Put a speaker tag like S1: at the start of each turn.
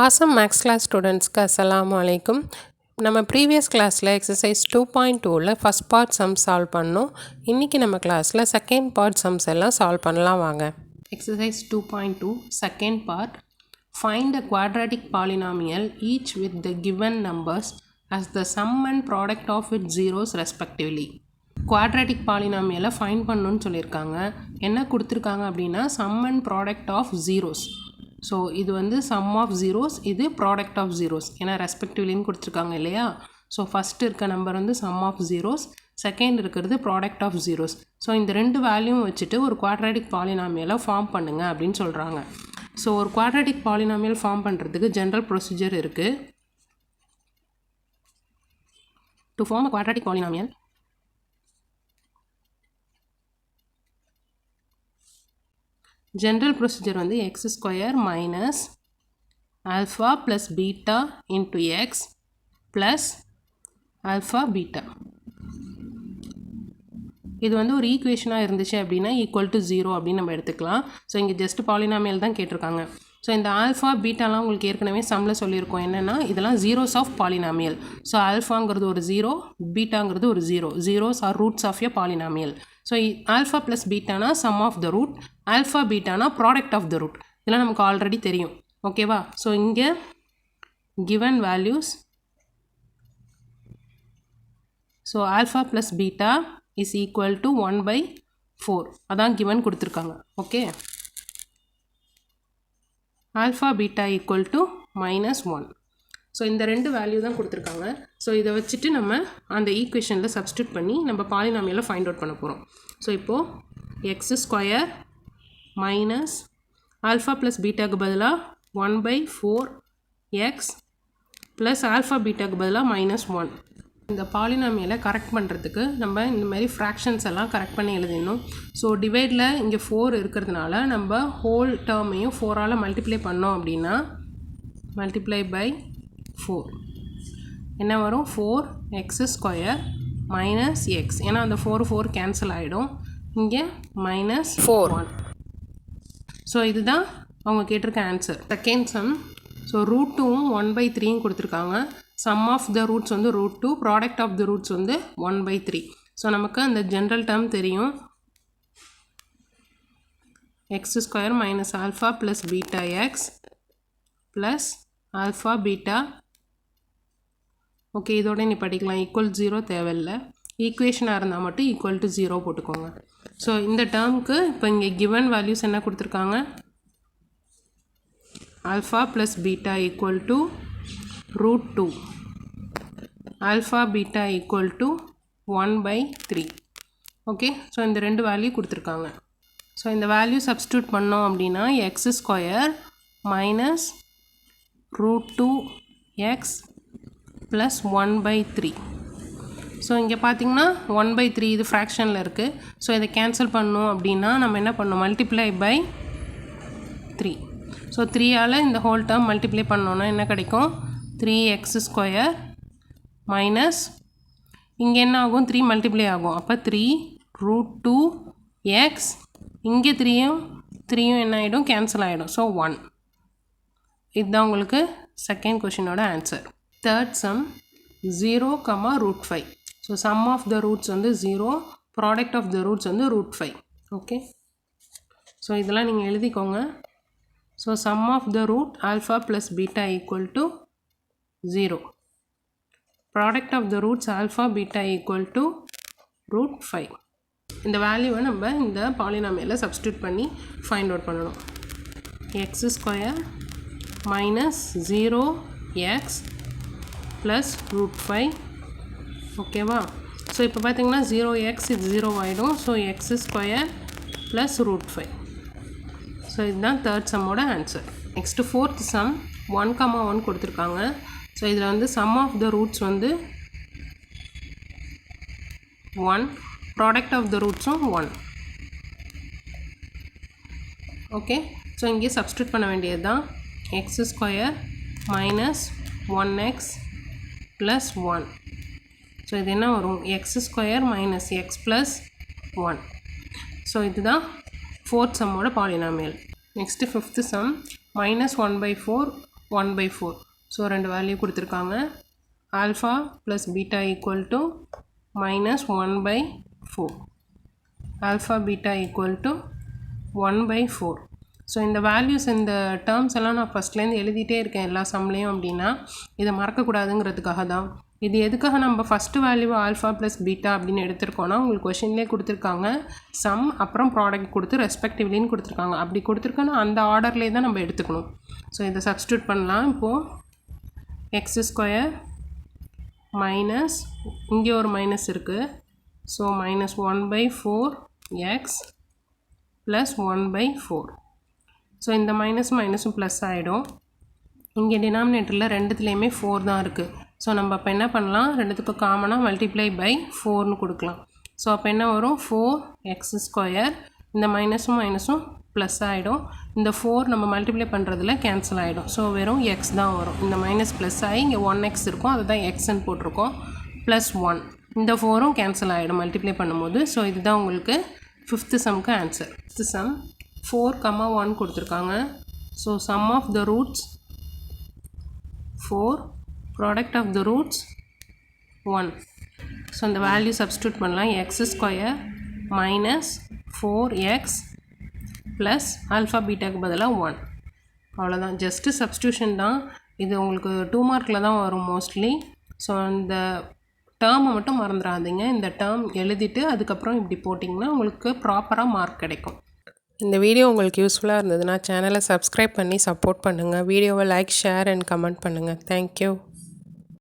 S1: Awesome Max class students ka assalamu alaikum. நம்ம previous கிளாஸில் exercise 2.2ல் ஃபஸ்ட் பார்ட் சம் சால்வ் பண்ணோம். இன்றைக்கி நம்ம கிளாஸில் செகண்ட் பார்ட் சம்ஸ் எல்லாம் சால்வ் பண்ணலாம் வாங்க. Exercise 2.2 second part. Find a quadratic polynomial each with the given numbers as the sum and product of its zeros respectively. quadratic polynomial find பண்ணணும்னு சொல்லியிருக்காங்க. என்ன கொடுத்துருக்காங்க அப்படின்னா sum and product of zeros. So இது வந்து sum of zeros, இது product of zeros. ஏன்னா ரெஸ்பெக்டிவ்லின்னு கொடுத்துருக்காங்க இல்லையா. ஸோ ஃபஸ்ட்டு இருக்க நம்பர் வந்து sum of zeros, செகண்ட் இருக்கிறது product of zeros. ஸோ இந்த ரெண்டு வேல்யூவும் வச்சுட்டு ஒரு quadratic polynomial ஃபார்ம் பண்ணுங்க அப்படின்னு சொல்கிறாங்க. ஸோ ஒரு quadratic polynomial ஃபார்ம் பண்ணுறதுக்கு ஜென்ரல் ப்ரொசீஜர் இருக்குது. To form a quadratic polynomial, general procedure வந்து x square minus alpha plus beta into x plus alpha beta. இது வந்து ஒரு ஈக்குவேஷனாக இருந்துச்சு அப்படின்னா ஈக்குவல் டு 0 அப்படின்னு நம்ம எடுத்துக்கலாம். ஸோ இங்கே ஜஸ்ட் பாலினாமியல் தான் கேட்டிருக்காங்க. ஸோ இந்த ஆல்ஃபா பீட்டாலாம் உங்களுக்கு ஏற்கனவே சம்மில் சொல்லியிருக்கோம். என்னென்னா இதெல்லாம் ஜீரோஸ் ஆஃப் பாலினாமியல். ஸோ ஆல்ஃபாங்கிறது ஒரு ஜீரோ, பீட்டாங்கிறது ஒரு zero. Zeros are roots of a polynomial. So alpha plus பீட்டானா sum of the root, alpha பீட்டானா ப்ராடக்ட் ஆஃப் த ரூட். இதெல்லாம் நமக்கு ஆல்ரெடி தெரியும். ஓகேவா? ஸோ இங்கே given values, so alpha plus beta is equal to 1/4. அதான் given கொடுத்துருக்காங்க. Okay, alpha beta equal to -1. So இந்த ரெண்டு வேல்யூ தான் கொடுத்துருக்காங்க. ஸோ இதை வச்சுட்டு நம்ம அந்த ஈக்குவேஷனில் சப்ஸ்டியூட் பண்ணி நம்ம பாலினாமியலில் ஃபைண்ட் அவுட் பண்ண போகிறோம். ஸோ இப்போது x square minus alpha plus பீட்டாக்கு பதிலாக 1/4 எக்ஸ் ப்ளஸ் ஆல்ஃபா பீட்டாக்கு பதிலாக -1. இந்த பாலினாமியலை கரெக்ட் பண்ணுறதுக்கு நம்ம இந்த மாதிரி ஃப்ராக்ஷன்ஸ் எல்லாம் கரெக்ட் பண்ணி எழுதிடணும். ஸோ டிவைடில் இங்கே 4 இருக்கிறதுனால நம்ம ஹோல் டேர்மையும் 4ஆல் மல்டிப்ளை பண்ணோம் அப்படின்னா மல்டிப்ளை பை 4 என்ன வரும்? 4x square minus X. ஏன்னா அந்த 4 கேன்சல் ஆகிடும். இங்கே -4. ஸோ இதுதான் அவங்க கேட்டிருக்க answer. Second sum. So root 2வும் 1/3 கொடுத்துருக்காங்க. சம் ஆஃப் த ரூட்ஸ் வந்து root 2, product of the roots வந்து 1/3. ஸோ நமக்கு அந்த ஜென்ரல் டேர்ம் தெரியும். X square minus alpha plus beta x plus alpha beta. Okay, இதோட நீ படிக்கலாம். ஈக்குவல் 0 தேவையில்லை. ஈக்குவேஷனாக இருந்தால் மட்டும் ஈக்குவல் டு 0 போட்டுக்கோங்க. ஸோ இந்த டேர்முக்கு இப்போ இங்கே கிவன் வேல்யூஸ் என்ன கொடுத்துருக்காங்க? Alpha plus beta equal to √2, alpha beta equal to 1/3. Okay, so இந்த ரெண்டு வேல்யூ கொடுத்துருக்காங்க. ஸோ இந்த வேல்யூ சப்ஸ்டியூட் பண்ணோம் அப்படின்னா X square minus √2 X plus 1/3. So இங்கே பார்த்தீங்கன்னா 1/3 இது ஃப்ராக்ஷனில் இருக்குது. ஸோ இதை கேன்சல் பண்ணோம் அப்படின்னா நம்ம என்ன பண்ணணும்? Multiply by 3. ஸோ 3ஆல் இந்த ஹோல் டேர்ம் மல்டிப்ளை பண்ணோன்னா என்ன கிடைக்கும்? 3x ஸ்கொயர் மைனஸ் இங்கே என்ன ஆகும்? 3 மல்டிப்ளை ஆகும். அப்போ 3√2 எக்ஸ். இங்கே 3யும் என்ன ஆகிடும்? கேன்சல் ஆகிடும். ஸோ 1. இதுதான் உங்களுக்கு செகண்ட் கொஷினோட answer. Third sum. 0, √5. So sum of the roots வந்து 0, ப்ராடக்ட் ஆஃப் த ரூட்ஸ் வந்து √5. ஓகே, ஸோ இதெல்லாம் நீங்கள் எழுதிக்கோங்க. So sum of the root alpha plus beta equal to 0, product of the roots alpha beta equal to √5. இந்த வேல்யூவை நம்ம இந்த பாலினாமியலில் சப்ஸ்டியூட் பண்ணி ஃபைண்ட் அவுட் பண்ணணும். X square minus 0x plus √5. ஓகேவா? ஸோ இப்போ பார்த்தீங்கன்னா 0x இது 0 ஆகிடும். So x square plus √5. So இதுதான் தேர்ட் சம்மோட ஆன்சர். Next fourth sum. 1, 1 கொடுத்துருக்காங்க. ஸோ இதில் வந்து சம் ஆஃப் த ரூட்ஸ் வந்து 1, ப்ராடக்ட் ஆஃப் த ரூட்ஸும் 1. ஓகே, ஸோ இங்கே சப்ஸ்டியூட் பண்ண வேண்டியது தான். X square minus 1x plus 1. So இது என்ன வரும்? X square minus x plus 1. So இதுதான் ஃபோர்த் சம்மோட polynomial. Next fifth sum. -1/4 1/4. So ரெண்டு வேல்யூ கொடுத்துருக்காங்க. Alpha plus beta equal to -1/4. Alpha beta equal to 1/4. So இந்த வேல்யூஸ் இந்த டேர்ம்ஸ் எல்லாம் நான் ஃபஸ்ட்லேருந்து எழுதிட்டே இருக்கேன் எல்லா சம்லேயும் அப்படின்னா இதை மறக்கக்கூடாதுங்கிறதுக்காக தான். இது எதுக்காக நம்ம first value alpha plus beta அப்படின்னு எடுத்திருக்கோன்னா உங்களுக்கு கொஷின்லேயே கொடுத்துருக்காங்க சம் அப்புறம் ப்ராடக்ட் கொடுத்து ரெஸ்பெக்டிவ்லின்னு கொடுத்துருக்காங்க. அப்படி கொடுத்துருக்கோன்னா அந்த ஆர்டர்லேயே தான் நம்ம எடுத்துக்கணும். ஸோ இதை சப்ஸ்டியூட் பண்ணலாம். இப்போது x² மைனஸ் இங்கே ஒரு மைனஸ் இருக்குது. So -1/4x plus 1/4. ஸோ இந்த மைனஸும் ப்ளஸ் ஆகிடும். இங்கே டினாமினேட்டரில் ரெண்டுத்துலேயுமே 4 தான் இருக்குது. ஸோ நம்ம அப்போ என்ன பண்ணலாம், ரெண்டுத்துக்கும் காமனாக மல்டிப்ளை பை 4னு கொடுக்கலாம். ஸோ அப்போ என்ன வரும், 4x². இந்த மைனஸும் ப்ளஸ் ஆகிடும். இந்த 4 நம்ம மல்டிப்ளை பண்ணுறதுல கேன்சல் ஆகிடும். ஸோ வெறும் x தான் வரும். இந்த மைனஸ் ப்ளஸ் ஆகி இங்கே 1x இருக்கும், அதுதான் எக்ஸ்ன்னு போட்டிருக்கோம். ப்ளஸ் 1 இந்த 4ம் கேன்சல் ஆகிடும் மல்டிப்ளை பண்ணும்போது. ஸோ இதுதான் உங்களுக்கு 5th சம்க்கு ஆன்சர். 5th சம் 4, 1 கொடுத்துருக்காங்க. So sum of the roots 4, product of the roots 1. So இந்த வேல்யூ சப்ஸ்டியூட் பண்ணலாம். x² minus 4x plus alpha பீட்டாக்கு பதிலாக 1. அவ்வளோதான், ஜஸ்ட்டு சப்ஸ்டியூஷன் தான். இது உங்களுக்கு 2 மார்க்கில் தான் வரும் மோஸ்ட்லி. ஸோ இந்த டேர்மை மட்டும் மறந்துடாதீங்க. இந்த டேர்ம் எழுதிட்டு அதுக்கப்புறம் இப்படி போட்டிங்கன்னா உங்களுக்கு ப்ராப்பராக மார்க் கிடைக்கும். இந்த வீடியோ உங்களுக்கு யூஸ்ஃபுல்லாக இருந்ததுன்னா சேனலை சப்ஸ்கிரைப் பண்ணி சப்போர்ட் பண்ணுங்கள். வீடியோவை லைக், ஷேர் அண்ட் கமெண்ட் பண்ணுங்கள். தேங்க்யூ.